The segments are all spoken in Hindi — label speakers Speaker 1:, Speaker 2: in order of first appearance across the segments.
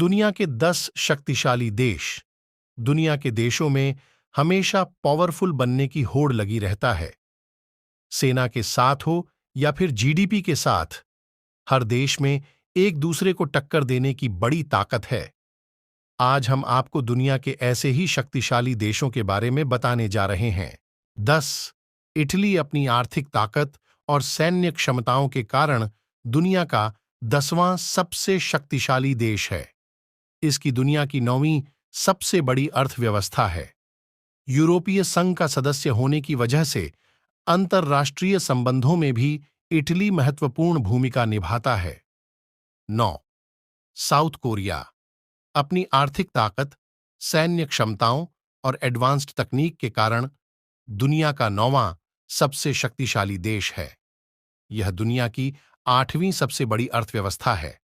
Speaker 1: दुनिया के 10 शक्तिशाली देश। दुनिया के देशों में हमेशा पावरफुल बनने की होड़ लगी रहता है। सेना के साथ हो या फिर जीडीपी के साथ, हर देश में एक दूसरे को टक्कर देने की बड़ी ताकत है। आज हम आपको दुनिया के ऐसे ही शक्तिशाली देशों के बारे में बताने जा रहे हैं। 10। इटली अपनी आर्थिक ताकत और सैन्य क्षमताओं के कारण दुनिया का 10वां सबसे शक्तिशाली देश है। इसकी दुनिया की 9वीं सबसे बड़ी अर्थव्यवस्था है। यूरोपीय संघ का सदस्य होने की वजह से अंतर्राष्ट्रीय संबंधों में भी इटली महत्वपूर्ण भूमिका निभाता है। 9। साउथ कोरिया अपनी आर्थिक ताकत, सैन्य क्षमताओं और एडवांस्ड तकनीक के कारण दुनिया का 9वां सबसे शक्तिशाली देश है। यह दुनिया की 8वीं सबसे बड़ी अर्थव्यवस्था है।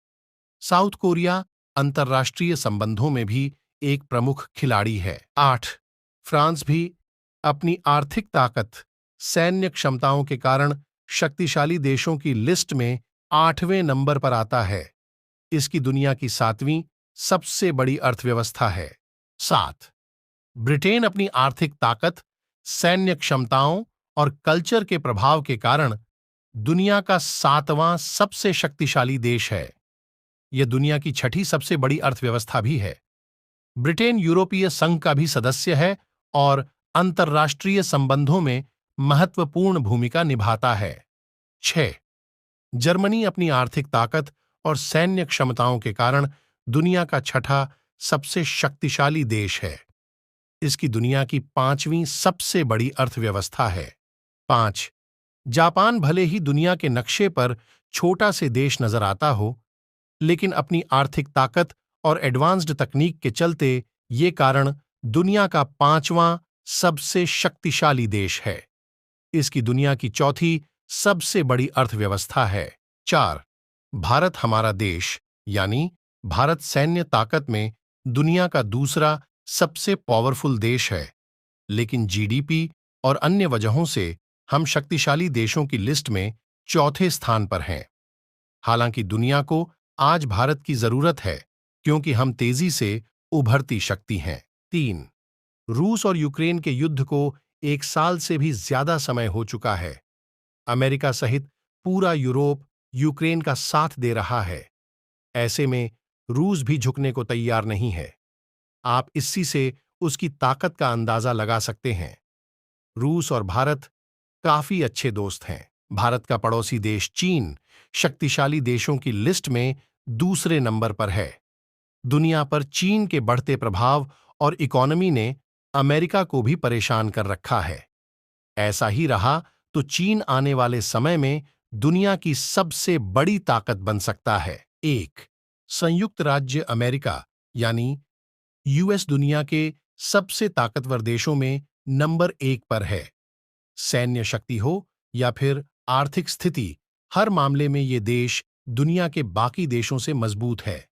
Speaker 1: साउथ कोरिया अंतर्राष्ट्रीय संबंधों में भी एक प्रमुख खिलाड़ी है। 8। फ्रांस भी अपनी आर्थिक ताकत, सैन्य क्षमताओं के कारण शक्तिशाली देशों की लिस्ट में 8वें नंबर पर आता है। इसकी दुनिया की 7वीं सबसे बड़ी अर्थव्यवस्था है। 7। ब्रिटेन अपनी आर्थिक ताकत, सैन्य क्षमताओं और कल्चर के प्रभाव के कारण दुनिया का 7वां सबसे शक्तिशाली देश है। यह दुनिया की 6ठी सबसे बड़ी अर्थव्यवस्था भी है। ब्रिटेन यूरोपीय संघ का भी सदस्य है और अंतर्राष्ट्रीय संबंधों में महत्वपूर्ण भूमिका निभाता है। 6। जर्मनी अपनी आर्थिक ताकत और सैन्य क्षमताओं के कारण दुनिया का 6ठा सबसे शक्तिशाली देश है। इसकी दुनिया की 5वीं सबसे बड़ी अर्थव्यवस्था है। 5। जापान भले ही दुनिया के नक्शे पर छोटा से देश नजर आता हो, लेकिन अपनी आर्थिक ताकत और एडवांस्ड तकनीक के चलते ये कारण दुनिया का 5वां सबसे शक्तिशाली देश है। इसकी दुनिया की 4थी सबसे बड़ी अर्थव्यवस्था है। 4। भारत हमारा देश, यानी भारत सैन्य ताकत में दुनिया का दूसरा सबसे पावरफुल देश है, लेकिन जीडीपी और अन्य वजहों से हम शक्तिशाली देशों की लिस्ट में 4थे स्थान पर हैं। हालांकि दुनिया को आज भारत की जरूरत है, क्योंकि हम तेजी से उभरती शक्ति हैं। 3। रूस और यूक्रेन के युद्ध को 1 साल से भी ज्यादा समय हो चुका है। अमेरिका सहित पूरा यूरोप यूक्रेन का साथ दे रहा है। ऐसे में रूस भी झुकने को तैयार नहीं है। आप इसी से उसकी ताकत का अंदाजा लगा सकते हैं। रूस और भारत काफी अच्छे दोस्त हैं। भारत का पड़ोसी देश चीन शक्तिशाली देशों की लिस्ट में दूसरे नंबर पर है। दुनिया पर चीन के बढ़ते प्रभाव और इकोनॉमी ने अमेरिका को भी परेशान कर रखा है। ऐसा ही रहा तो चीन आने वाले समय में दुनिया की सबसे बड़ी ताकत बन सकता है। 1। संयुक्त राज्य अमेरिका यानी यूएस दुनिया के सबसे ताकतवर देशों में नंबर 1 पर है। सैन्य शक्ति हो या फिर आर्थिक स्थिति, हर मामले में ये देश दुनिया के बाकी देशों से मजबूत है।